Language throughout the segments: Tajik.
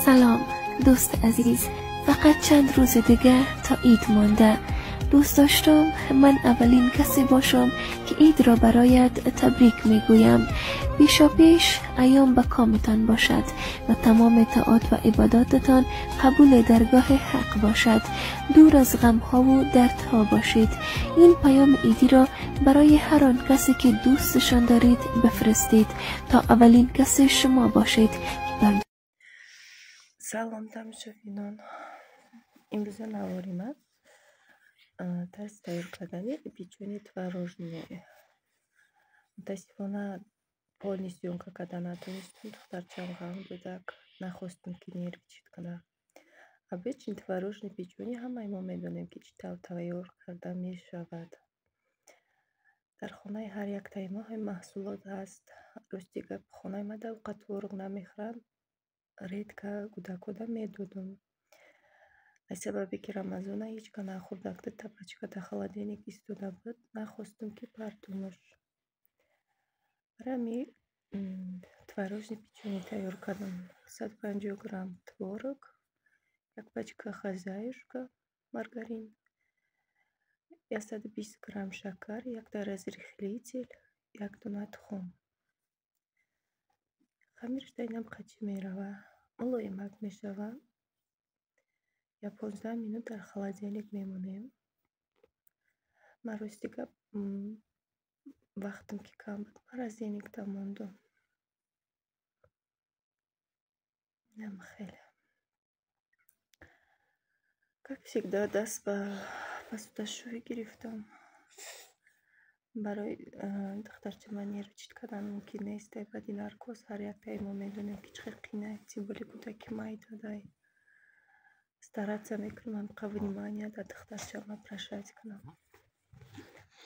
سلام دوست عزیز، فقط چند روز دیگه تا عید مانده. دوست داشتم من اولین کسی باشم که عید را برایت تبریک میگویم. پیشا پیش ایام به کامتان باشد و تمام طاعات و عباداتتان قبول درگاه حق باشد. دور از غمها و دردها باشید. این پیام عیدی را برای هر آن کسی که دوستشان دارید بفرستید تا اولین کسی شما باشید. Салом тамошобинон. Имрӯза наворим аст. Тарзи тайёр кардани печёни творожные. Мутаассифона полный съёмка карда натонистам, духтарчам ғам будак, нахостам ки нервичит кунам. Обычно творожный печёни ҳамаи мо медонем ки чӣ тавр тайёр карда мешавад. Дар хонаи ҳар яктаи мо ҳам маҳсулот ҳаст. Рости гап, хонаи ма давқа творог намехӯрам. Редко куда медодам. Аз сабабе ки Рамазона ҳечка нахӯрдакта тапачка дар холодильник истода буд, нахостам ки партумаш. Барои ҳамин творожни печёни тайёр кардам. 150 грамм творог, 1 пачка хозяюшка маргарин, 120 грамм шакар, 1 разрыхлитель, 1 дуна тухм. Хамирш дар инам қачӣ мерава, мулоимак мешава. Я 15 минут дар холодильник мемонем. Ман рости гап вақтам ки кам буд, морозильникда мондам. Ням хеле. Как всегда, даст ба посудашӯӣ гирифтам. Барои духтарчама нервичит кардан мумкин нест. Баъди наркоз ҳар яктаи мо медонем ки чӣ қадр қиин аст. Тем более кӯдаки майдадай. Стараться мекунам ҳамқа внимание дар духтарчама прошать кунам.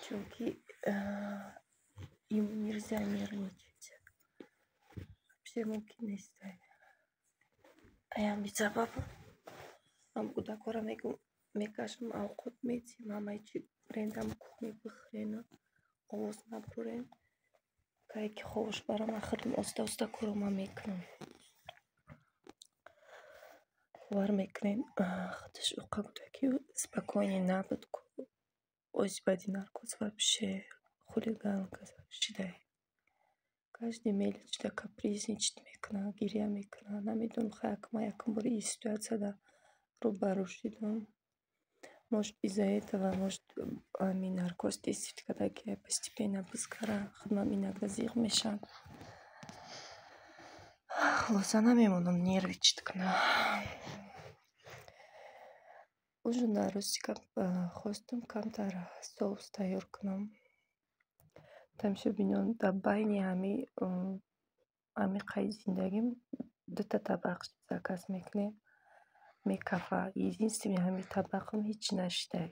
Чунки ему нельзя нервничать. Вообще мумкин нест. А я бисабаб ҳам кӯдакора мекашам, овқот медиҳим, ҳамаи чӣ рендам кухня бихӯрен, овоз набурен. Кае ки ховуш барам, ахир оста корома мекунам. باور میکنین خودش اوقا کودکی спокойный набуд, ози баъди наркоз вообще хулиган шидай. Каждый мелочда капризничать мекуна, гирья мекуна. Намедонам якам бори ин ситуацияда рӯбарӯ шудам. Может из-за этого, может ами наркоз действует, когда я постепенно бызгара, худмам иногда зиғ мешам. Хулоса намемонам нервичит кунам. Ужин рости гап хостам камтар соус тайёр кунам. Тамошобинон, дар байни ҳами қайди зиндагим 2 табақ заказ мекунем. Мекафа. Единственный ҳами табақам ҳеч нашидай.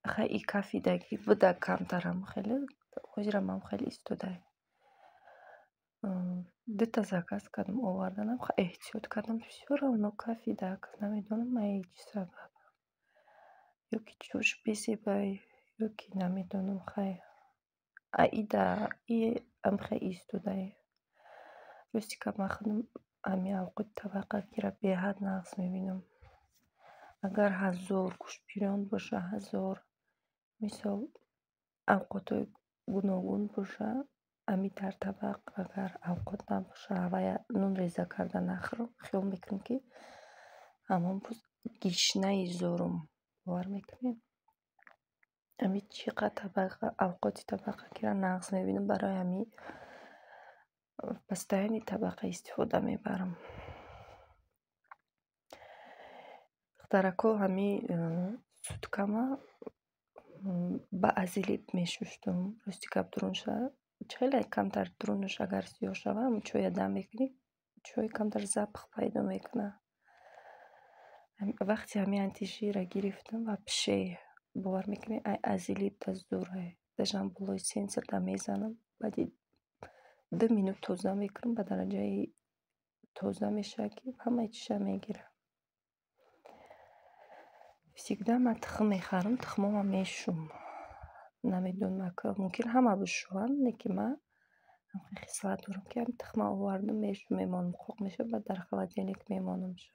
Ахай и кафедаги буда камтарам хеле. Ҳозирам ҳам хеле истодай. 2 заказ кардам, оварданам, эҳтиёт кардам. Всё равно кафедак. Намедонам ман чӣ сабаб. Ёки чӯш бесебай, ёки намедонам хай. Аида ам хай истодай. Рости гап ман худам ами овқоти табақакира беҳад нағз мебинам. Агар 1000 гӯштбирён боша, 1000 мисол овқотҳои гуногун боша, ами дар табақ агар овқот набоша ва нун реза карда нахӯрам, хиёл мекунам ки ҳамон боз гишнаи зорум. باور میکنین امی چقدر اوقات طبقه نقص میبینم. برای همین постоянно طبقه استفاده میبرم. دخترکو همین سوتکما با ازیلیب میشوشتم. راستی کب درونشه خیلی کمتر درونش اگر سیاه شوم چای دم میکنی، چای کمتر запах پیدا میکنه. وقتی همین آتیشی را گرفتم و پشه باور میکنی ازیلیب دزدوره داشتم بلوی سنسر دا میزنم. بعد 2 минут توزه میکنم به درجه توزه میشه که همه چیشه میگیره. всегда من تخم میخرم، تخمام میشوم. نمیدونم که ممکن همه بشوان، لیکن من خصلت دارم که هم تخم آوردم میمانم خوب میشه بعد در خالدیلیک میمانم شه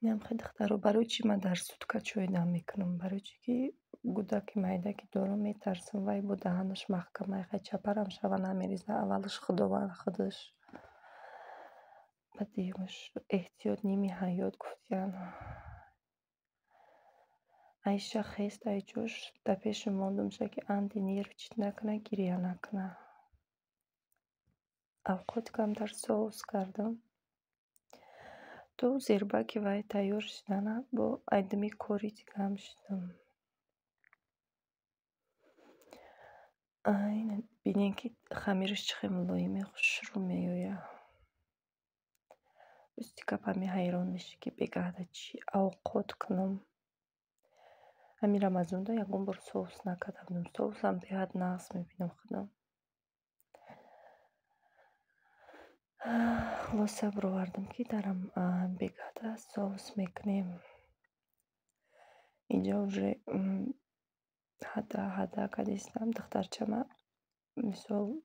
نیم خیلی دخترو برای چی من در سوتکا چوی دم میکنم برای چی که گوداکی майдаки دارم میترسم وای بو دهنش محکمه خیلی چپرم شوه نمیریزه اولش خداوند خودش بعدیمش احتیاط نیمی حیات گفتیان ایشا خیست ای جوش در پیش موندم شه که اندی نیر چیت نکنه گریه نکنه اوقات کم در سوس کردم تو زیرباکی وای تیار شدنه با ایدمی کوری دیگم شدم این بینین که خمیرش چه ملایمه خوش رو میویه بستی کپا می حیران میشه که بگرده چی اوقات کنم همیرم از اونده یکم بر سوس نکدم سوس هم بیاد نقص میبینم خودم خلاصه بروردم که درم بگرده سوس میکنیم اینجا уже حدا کدیستم دخترچمه مثال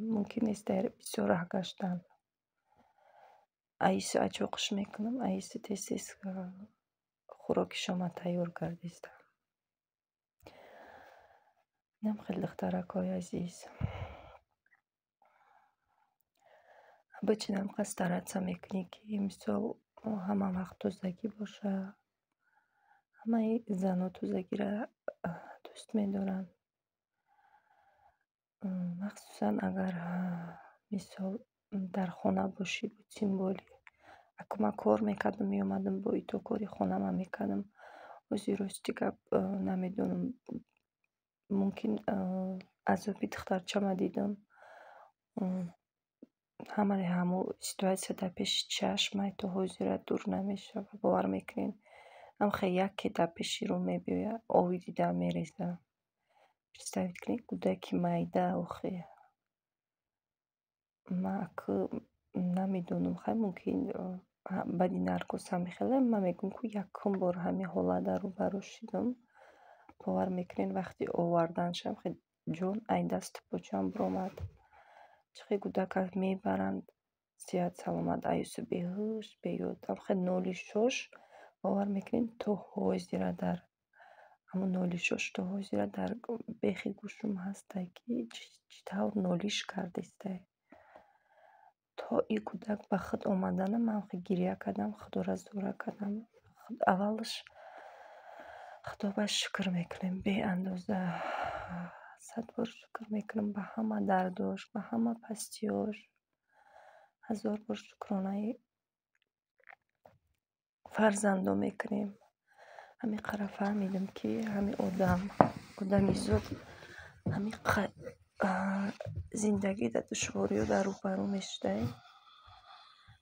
ممکن است در بسیار گشتن ایسی اچوقش میکنم ایسی تیسیس خوراک شما تیار کردیستم نم خیلی دخترکای عزیز بچینم قصد میکنی که مثال همه وقت توزگی باشه همه زن و توزگی را دوست میدارن مخصوصا اگر مثال در خانه باشی بود سیمبولی اکما کار میکردم میومدم با ایتو کاری خانه ما میکردم وزی راستی گپ نمیدونم ممکن عذابی دخترچه دیدم همو سیتواسیا در پیش چشم تو حوزی را دور نمیشه و باور میکنین هم خیلی یکی در پیشی رو میبیوید آوی دیده میریزه представить کنید کودکی майда اوخی ما که نمیدونم خیلی ممکن بدی نرکوس همی خیلی من میگم که یکم بار همی حالت رو بروش شدم باور میکنین وقتی آوردن شم خیلی جون این دست پوچم برومد چخی کودک میبرند زیاد سلامت ایسو بیهوش بیود هم خیلی نولی شش باور میکنین تو حوزی را در همون نولی شش تو حوزی را در بیخی گوشم هسته که چطور نولیش کردیسته تا این کودک به خود آمدن من خیلی گریه کردم خدا را زوره کردم اولش خدا به شکر میکنیم به اندازه 100 بار شکر میکنم به همه درداش به همه پستیاش 1000 بار شکرانه فرزندو میکنیم همین قرار فهمیدم که همین آدمی زود همین زندگی در دشواری و در روبرو میشده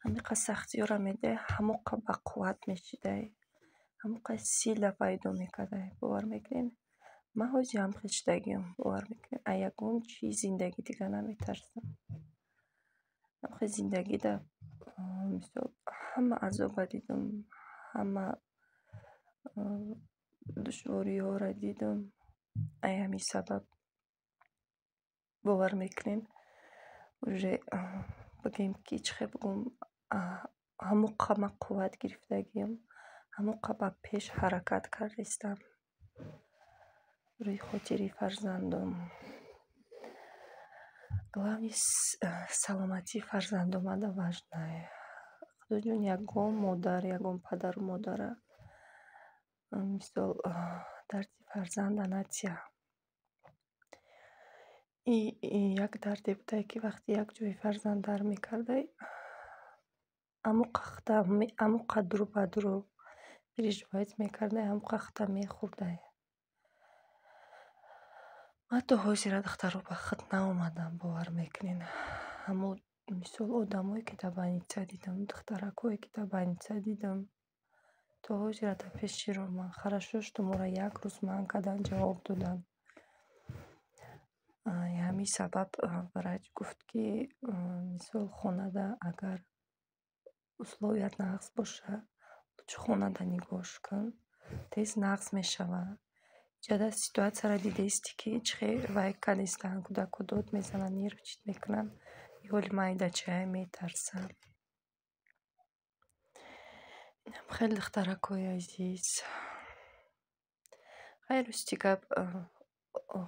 همین سختی را میده همون با قوت میشده همون سیل پیدا میکرده باور میکنین من حوزی هم خشتگیم باور میکنین ایگون چی زندگی دیگه نمیترسم خیلی زندگی در مثل همه عذاب دیدم همه دشواری ها را دیدم همین سبب باور میکنین بگیم که چه بگم همو قمه قوت گرفتگیم همو قبه پیش حرکت کردیستم روی خاطری فرزندم главный سلامتی فرزندم دا важное خدا جون یگم مادر یگم پدر و مادر مثال درد فرزند نتیه یک درد بوده که وقتی یک جوی فرزند در میکرده امو قدر و بدر رو پیش‌وایز میکرده امو قخته میخورده حتی حوزی را دختر رو به خود نامدم باور میکنین همو مثال آدمایی که در بانیچه دیدم دخترکایی که در بانیچه دیدم تو حوزی را در پیشی رو من خرشوش تو مورا یک روز من کدن جواب دادن همین سبب برایش گفت که مثال خانه ده اگر условият نقص باشه چه خانه ده نگاش کن تیز نقص میشوه جدا سیتواتسیا را دیده استی که چه وای کنیستن کودک داد میزنن نیر چیت میکنن یولی مایده چه میترسن. اینم خیلی دخترکوی عزیز خیلی استیکاب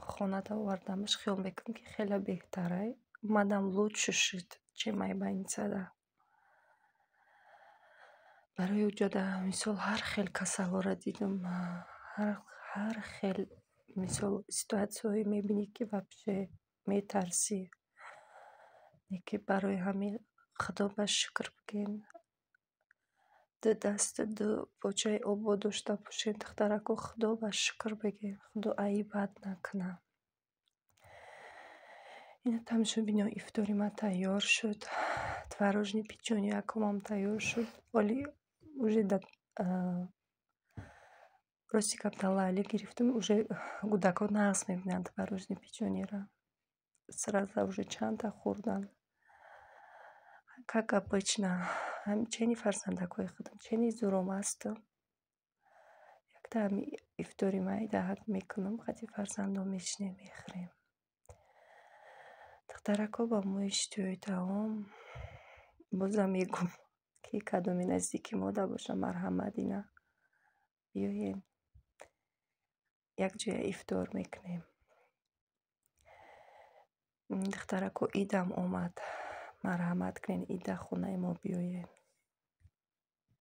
خونه دا آوردمش خیال میکنم که خیلی بهتره اومدم لوچ شد چه مای باینساده برای وجوده مثال هر خیل کسالارا دیدم هر خیل مثال سیتواتسیایی میبینی که вообще میترسی که برای همین خدا به شکر بگین دست دو پوچه آب داشته باشین دخترکو خدا به شکر بگین خدا عیبت نکنه. اینا تمشو بینیم افطاری ما تیار شد تворожный پیچونی یکم تیار شد ولی уже راستی کابتالایلی گرفتم уже کودکان نقص میبینن творожный پیچونی را сразу уже چند تا خوردن как обычно همچنین فرزندکای خودم چنین زورم هستم یک تا همی افطاری مایی دهد میکنم خطی فرزندم میشنیم میخریم دخترکا با مویش توی تاهم بازم میگم که کدومی نزدیکی ماده باشه مرحمت اینا بیاین یک جای افطار میکنیم. دخترکو ایدم اومد مرحمت کنین ایده خونه ما بیاین